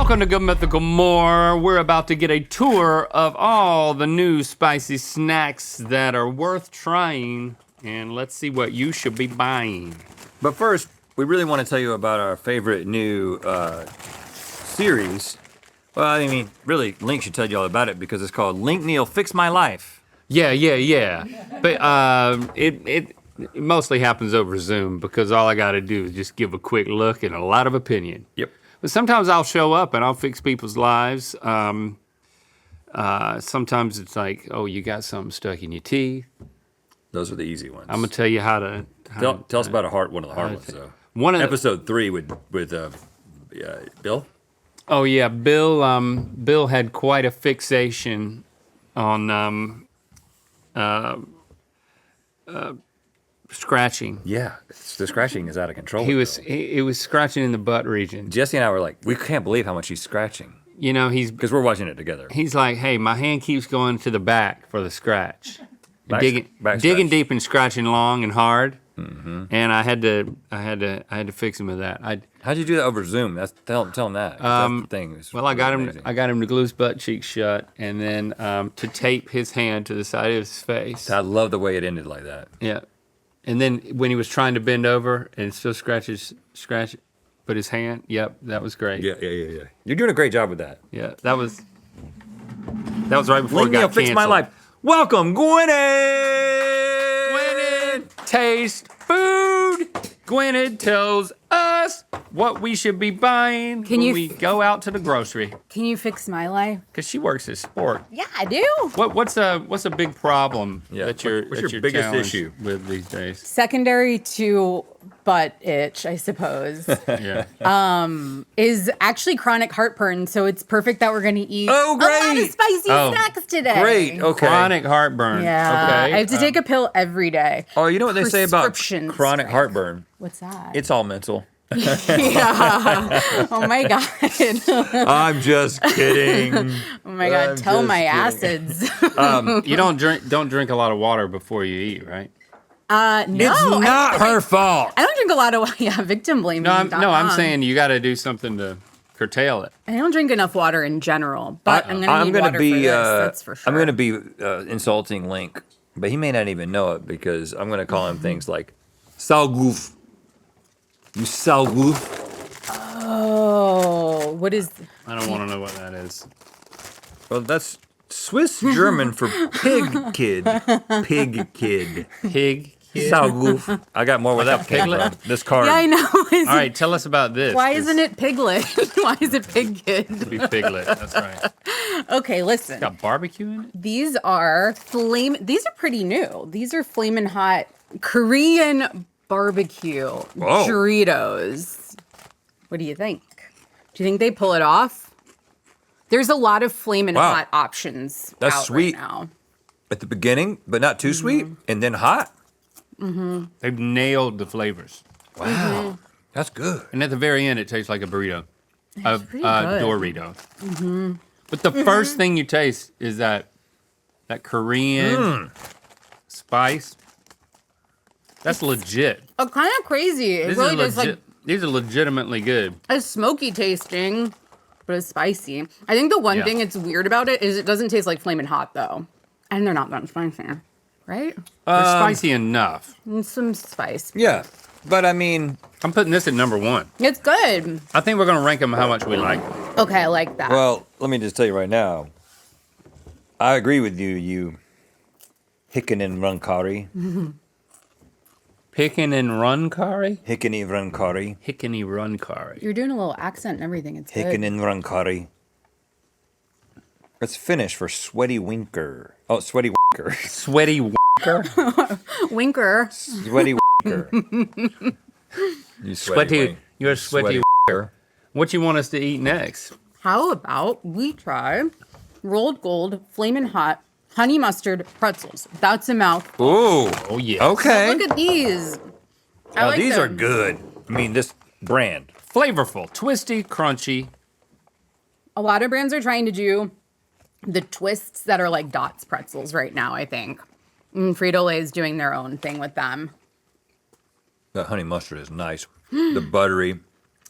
Welcome to Mythical More. We're about to get a tour of all the new spicy snacks that are worth trying, and let's see what you should be buying. But first, we really want to tell you about our favorite new series. Well, I mean, really, Link should tell you all about it because it's called Link Neal Fix My Life. Yeah. But it mostly happens over Zoom because all I gotta do is just give a quick look and a lot of opinion. Yep. But sometimes I'll show up and I'll fix people's lives. Sometimes it's like, oh, you got something stuck in your teeth. Those are the easy ones. I'm gonna tell you how to. Tell us about one of the hard ones, though. Episode 3 with Bill. Oh yeah, Bill had quite a fixation on scratching. Yeah, the scratching is out of control. He was scratching in the butt region. Jesse and I were like, we can't believe how much he's scratching. You know, because we're watching it together. He's like, hey, my hand keeps going to the back for the scratch. Back digging deep and scratching long and hard. Mm-hmm. And I had to fix him with that. How'd you do that over Zoom? Tell him that. That's the thing. Well, I got him to glue his butt cheeks shut, and then to tape his hand to the side of his face. I love the way it ended like that. Yeah, and then when he was trying to bend over and still scratch, but his hand. Yep, that was great. Yeah. You're doing a great job with that. Yeah, that was right before Link it got Neal Fix My canceled. Life. Welcome, Gwynedd. Taste food. Gwynedd tells us what we should be buying when we go out to the grocery. Can you fix my life? Because she works at Sporked. Yeah, I do. What's a big problem what's your biggest challenged issue with these days? Secondary to butt itch, I suppose, Yeah. is actually chronic heartburn. So it's perfect that we're going to eat Oh, a lot great. of spicy snacks today. Great. Okay. Chronic heartburn. Yeah. Okay. I have to take a pill every day. Oh, you know what they say about Prescriptions. chronic heartburn? What's that? It's all mental. Yeah. Oh my God. I'm just kidding. Oh my God. I'm Tell just my kidding. acids. You don't drink a lot of water before you eat, right? No. It's not her fault. I don't drink a lot of victim blaming. No, I'm saying you got to do something to curtail it. I don't drink enough water in general, but I'm going to need water for this, that's for sure. I'm going to be insulting Link, but he may not even know it because I'm going to call him things like Salgoof. You Salgoof. Oh, what is... I don't want to know what that is. Well, that's Swiss German for pig kid. Pig kid. Pig. Salgoof. I got more where that came piglet? from. This card. Yeah, I know. All right, tell us about this. Why isn't it piglet? Why is it pig kid? It'd be piglet. That's right. Okay, listen. Got barbecue in it? These are pretty new. These are flamin' hot Korean barbecue Doritos. What do you think? Do you think they pull it off? There's a lot of flamin' hot options That's out sweet. right now. At the beginning, but not too sweet, and then hot. Mm-hmm. They've nailed the flavors. Wow. That's good. And at the very end, it tastes like a burrito. A pretty good. Dorito. Mm-hmm. But the first thing you taste is that Korean spice. That's legit. Oh, kind of crazy. It really does These are legitimately good. it's smoky tasting, but it's spicy. I think the one thing that's weird about it is it doesn't taste like flamin' hot though. And they're not that spicy, right? They're spicy enough. And some spice. Yeah, but I mean, I'm putting this at number 1. It's good. I think we're gonna rank them how much we like them. Okay, I like that. well, let me just tell you right now. I agree with you, you Hickinen Runkari. Pickin' and run curry? Hickini Runkari. Hickany run curry. You're doing a little accent and everything. It's good. Hickinen Runkari. It's Finnish for sweaty winker. Oh, sweaty winker. Sweaty winker? Winker. Sweaty winker. You Sweaty. You're a sweaty winker. What you want us to eat next? How about we try rolled gold, flamin' hot, honey mustard pretzels? That's a mouthful. Ooh. Oh, yeah. Okay. Look at these. I Now, like these are them. good. I mean, this brand. Flavorful, twisty, crunchy. A lot of brands are trying to do the twists that are like Dots pretzels right now, I think. And Frito-Lay is doing their own thing with them. That honey mustard is nice. The buttery.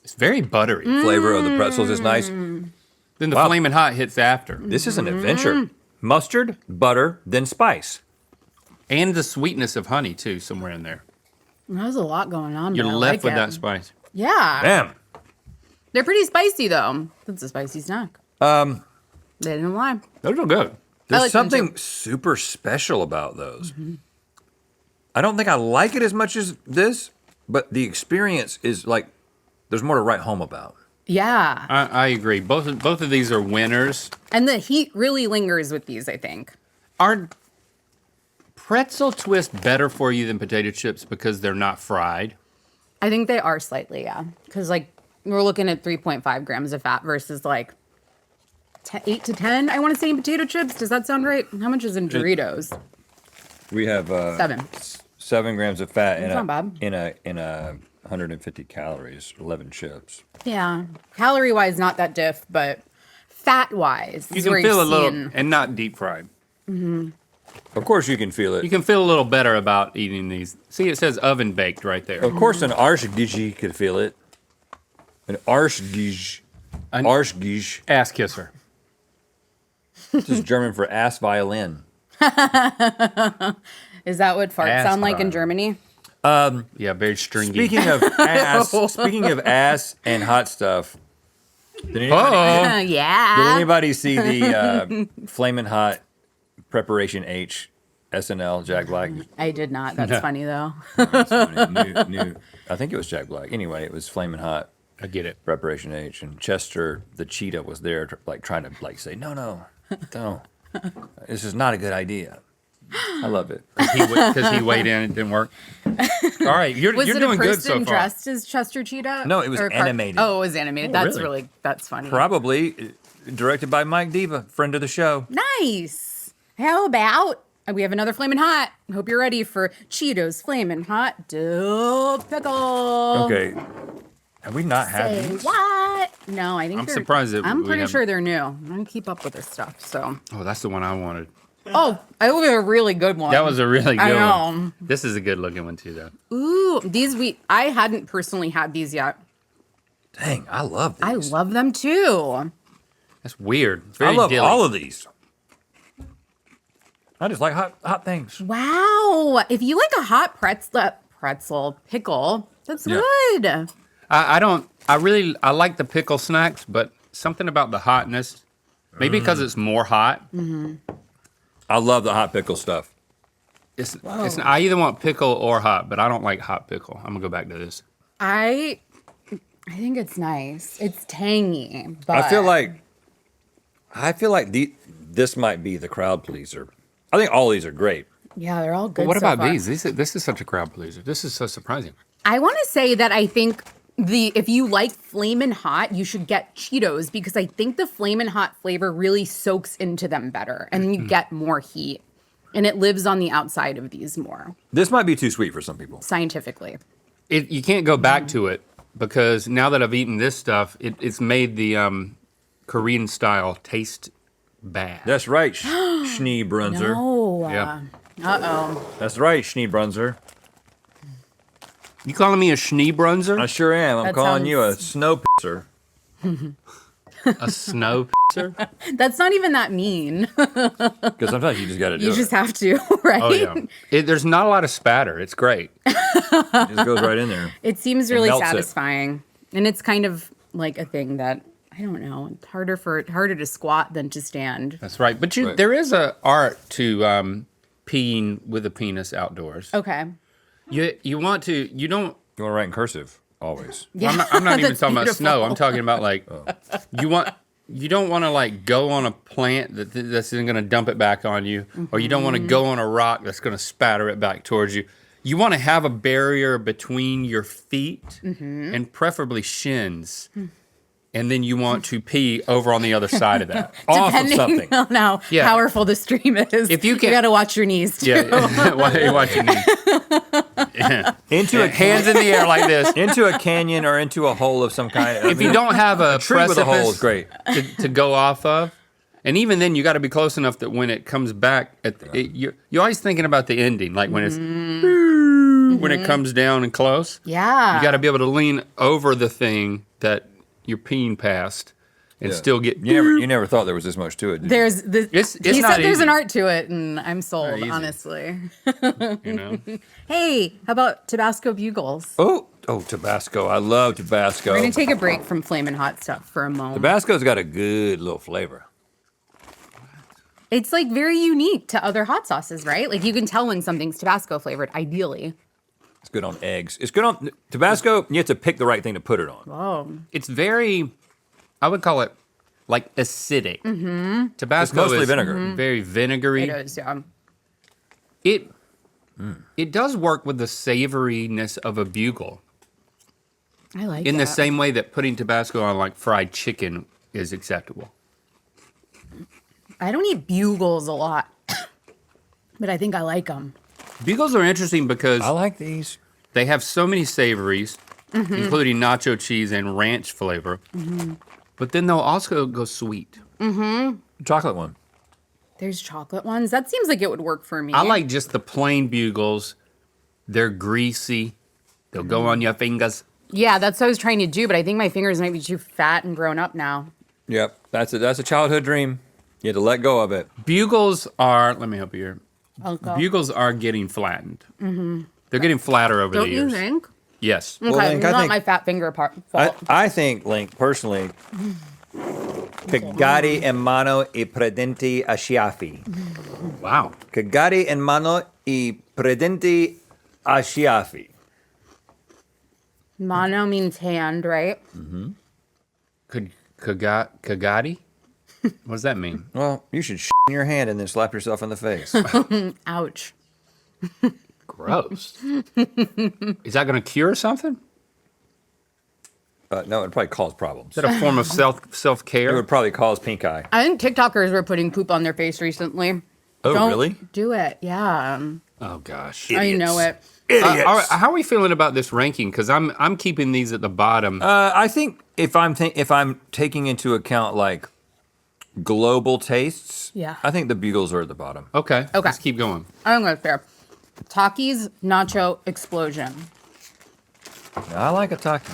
It's very buttery. Flavor of the pretzels is nice. Then the Wow. Flamin' Hot hits after. This is an adventure. Mustard, butter, then spice. And the sweetness of honey, too, somewhere in there. There's a lot going on. You're but I left like with it. that spice. Yeah. Bam. They're pretty spicy, though. It's a spicy snack. They didn't lie. Those are good. There's like them something super special about those. I don't think I like it as much as this, but the experience is like, there's more to write home about. Yeah. I agree. Both of these are winners. And the heat really lingers with these, I think. Are pretzel twists better for you than potato chips because they're not fried? I think they are slightly, yeah. Because, like, we're looking at 3.5 grams of fat versus, like, 8 to 10, I want to say, in potato chips. Does that sound right? How much is in Doritos? We have 7 grams of fat That's not bad. in a 150 calories, 11 chips. Yeah. Calorie-wise, not that diff, but fat-wise, You is can where feel you're a little, seeing- and not deep fried. Of course you can feel it. You can feel a little better about eating these. See, it says oven baked right there. Of course an Arschgish could feel it. An Arschgish. An- Arschgish. Ass kisser. This is German for ass violin. Is that what farts Ass sound like in fry. Germany? Yeah, very stringy. Speaking of ass and hot stuff, did anybody, Uh-oh. Yeah. did anybody see the Flamin' Hot Preparation H SNL Jack Black? I did not. That's funny, though. That's funny. New. I think it was Jack Black. Anyway, it was Flamin' Hot I get it. Preparation H, and Chester the cheetah was there, trying to say, no, this is not a good idea. I love it. Because he weighed in, it didn't work. All right, you're Was it doing a good so person far. dressed as Chester Cheetah? No, it was Or animated. Oh, it was animated. Oh, That's really? that's funny. Probably directed by Mike Diva, friend of the show. Nice. How about we have another Flamin' Hot? Hope you're ready for Cheetos Flamin' Hot Dill Pickle. Okay. Have we not had Say these? what? No, I think I'm they're- surprised that I'm we pretty haven't- sure they're new. I'm gonna keep up with this stuff. So. Oh, that's the one I wanted. Oh, that was a really good one. That was a really good I one. know. This is a good looking one too, though. Ooh, I hadn't personally had these yet. Dang, I love these. I love them too. That's weird. I Very love dilly. all of these. I just like hot things. Wow. If you like a hot pretzel pickle, that's Yeah. good. I like the pickle snacks, but something about the hotness. Maybe because it's more hot. I love the hot pickle stuff. I either want pickle or hot, but I don't like hot pickle. I'm gonna go back to this. I think it's nice. It's tangy, but I feel like this might be the crowd pleaser. I think all these are great. yeah, they're all good. But what so about far. these? This is such a crowd pleaser. This is so surprising. I want to say that I think if you like Flamin' Hot, you should get Cheetos because I think the Flamin' Hot flavor really soaks into them better and you get more heat. And it lives on the outside of these more, This might be too sweet for some people. scientifically. You can't go back to it because now that I've eaten this stuff, it's made the Korean style taste bad. That's right, Schneebrunzer. Oh. Yeah. Uh-oh. That's right, Schneebrunzer. You calling me a Schneebrunzer? I sure am. I'm That calling you a sounds- snow pisser. A snow pisser? That's not even that mean. Because sometimes you just got to do You it. just have to, right? Oh yeah. There's not a lot of spatter. It's great. It just goes right in there. It seems really melts it. satisfying. And it's kind of like a thing that, I don't know, it's harder to squat than to stand. That's right. But Right. there is a art to peeing with a penis outdoors. Okay. You want to. You don't. You want to write in cursive, always. Yeah. I'm not even That's talking about snow. I'm beautiful. talking about like you don't want to like go on a plant that's going to dump it back on you, or you don't want to go on a rock that's going to spatter it back towards you. You want to have a barrier between your feet and preferably shins. And then you want to pee over on the other side of that. Off of Depending something. on how Yeah. powerful the stream is. If you can- got to watch your knees too. Yeah, watch your knees. Into a Hands in the air like this. into a canyon or into a hole of some kind. If you don't have a tree with a hole is precipice great. to go off of, and even then you got to be close enough that when it comes back, you're always thinking about the ending, like when it's when it comes down and close. Yeah. You got to be able to lean over the thing that you're peeing past and still get. You never thought there was this much to it, did you? There's this. It's He not said there's an easy. art to it, and I'm sold, Very easy. honestly. You know. Hey, how about Tabasco Bugles? Oh, Tabasco. I love Tabasco. We're gonna take a break from flaming hot stuff for a moment. Tabasco's got a good little flavor. It's like very unique to other hot sauces, right? Like you can tell when something's Tabasco flavored, ideally. It's good on eggs. It's good on Tabasco. You have to pick the right thing to put it on. Oh, It's very, I would call it like acidic. Tabasco It's mostly is vinegar. very vinegary. it is, yeah. It does work with the savoriness of a bugle I like in that. the same way that putting Tabasco on like fried chicken is acceptable. I don't eat bugles a lot, but I think I like them. Bugles are interesting because I like these. they have so many savories, including nacho cheese and ranch flavor. But then they'll also go sweet. Chocolate one. There's chocolate ones. That seems like it would work for me. I like just the plain bugles. They're greasy. They'll go on your fingers. Yeah, that's what I was trying to do, but I think my fingers might be too fat and grown up now. Yep. That's a childhood dream. You had to let go of it. Bugles are, let me help you here. I'll go. Bugles are getting flattened. They're getting flatter over Don't the you years. think? Yes. Okay, Link, it's I not think- my fat finger fault. I think, Link, personally, cagare en mano y predenti a schiaffi. Wow. Cagare en mano y predenti a schiaffi. Mono means hand, right? Kagati? What does that mean? Well, you should in your hand and then slap yourself in the face. Ouch. Gross. Is that going to cure something? No, it'd probably cause problems. Is that a form of It self-care? would probably cause pink eye. I think TikTokers were putting poop on their face recently. Oh, Don't really? do it. Yeah. Oh gosh. I know it. All right, how are we feeling about this ranking? Because I'm keeping these at the bottom. I think if I'm taking into account like global tastes, Yeah. I think the Bugles are at the bottom. Okay. Okay. Let's keep going. I think that's fair. Takis Nacho Explosion. I like a taki.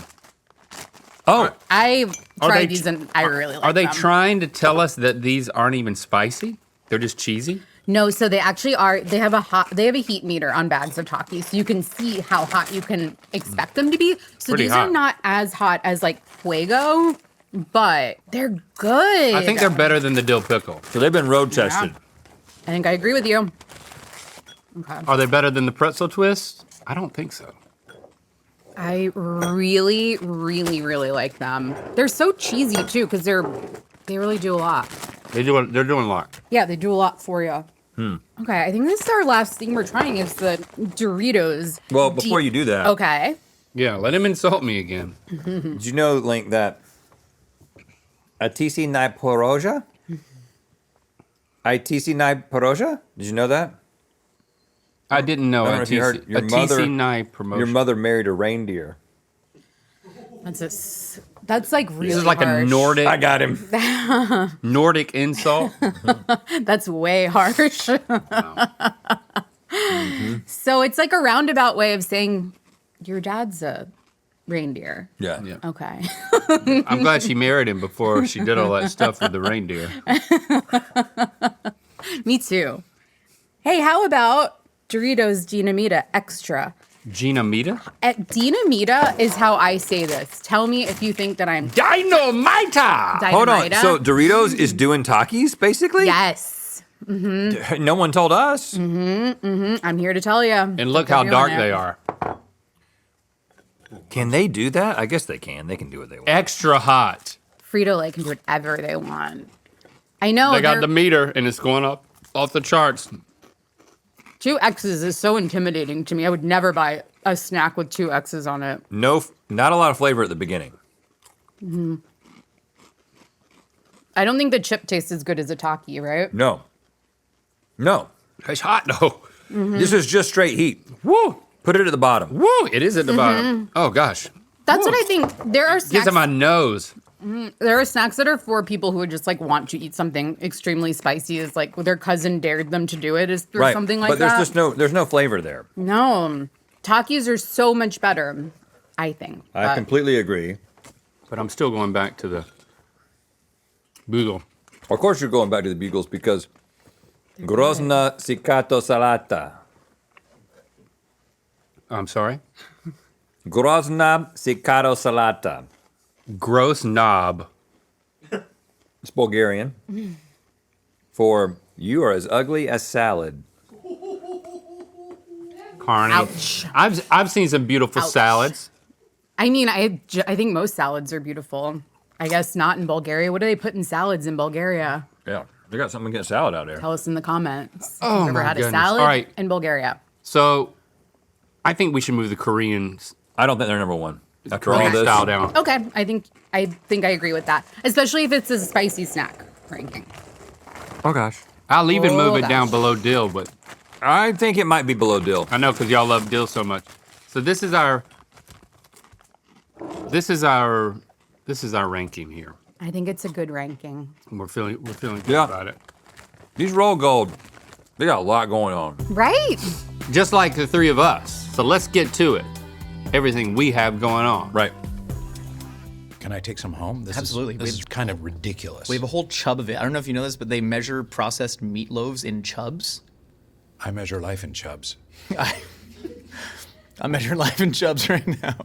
Oh, I've Are tried they these tr- and I really like Are they them. trying to tell us that these aren't even spicy? They're just cheesy? No, so they actually are. They have a heat meter on bags of Takis, so you can see how hot you can expect them to be. So Pretty these hot. are not as hot as like Fuego, but they're good. I think they're better than the dill pickle. so they've been road tested. I think I agree with you. Okay. Are they better than the pretzel twist? I don't think so. I really, really, really like them. They're so cheesy too, because they really do a lot. They're doing a lot. Yeah, they do a lot for you. Okay, I think this is our last thing we're trying. Is the Doritos. Well, before you do that, Okay. Yeah, let him insult me again. did you know, Link, that Atisi nai poroja? Itisi nai poroja? Did you know that? I didn't know I don't know a if you heard your mother. TC9 promotion. Your mother married a reindeer. That's like really This is like harsh. a Nordic I got him. Nordic insult. That's way harsh. So it's like a roundabout way of saying your dad's a reindeer. Yeah. Yeah. Okay. I'm glad she married him before she did all that stuff with the reindeer. Me too. Hey, how about Doritos Dinamita Extra? Gina Mita? Dinamita is how I say this. Tell me if you think that I'm Dynamita! Hold on. Dynamita. So Doritos is doing Takis, basically? Yes. No one told us. I'm here to tell you. And look how dark they are. Can they do that? I guess they can. They can do what they want. Extra hot. Frito-Lay can do whatever they want. I know. They got they're- the meter and it's going up off the charts. 2 X's is so intimidating to me. I would never buy a snack with 2 X's on it. No, not a lot of flavor at the beginning. I don't think the chip tastes as good as a Taki, right? No. It's hot though. This is just straight heat. Woo! Put it at the bottom. Woo! It is at the bottom. Oh gosh. That's what I think. There are Gets snacks. in my nose. There are snacks that are for people who would just like want to eat something extremely spicy. Is like their cousin dared them to do it. Is there Right. something like but there's that? just there's no flavor there. No. Takis are so much better, I think. I completely agree. But I'm still going back to the Bugle. Of course, you're going back to the Bugles because Grozna Sikato Salata. I'm sorry? Grozna Sikato Salata. Gross knob. It's Bulgarian for you are as ugly as salad. Carney. Ouch. I've seen some beautiful Ouch. salads. I mean, I think most salads are beautiful. I guess not in Bulgaria. What do they put in salads in Bulgaria? Yeah, they got something against salad out there. Tell us in the comments. Oh, Have you ever my had goodness. a salad All right. in Bulgaria? So I think we should move the Koreans I don't think they're number one. After all Korean this, style down. Okay, I think I agree with that. Especially if it's a spicy snack ranking. oh gosh, I'll even move it gosh. down below dill, but I think it might be below dill. I know because y'all love dill so much. So this is our ranking here. I think it's a good ranking. We're feeling good Yeah. about it. These Roll Gold, they got a lot going on. Right? Just like the three of us. So let's get to it. Everything we have going on. Right. Can I take some home? Absolutely. This is kind of ridiculous. We have a whole chub of it. I don't know if you know this, but they measure processed meatloaves in chubs. I measure life in chubs. I measure life in chubs right now.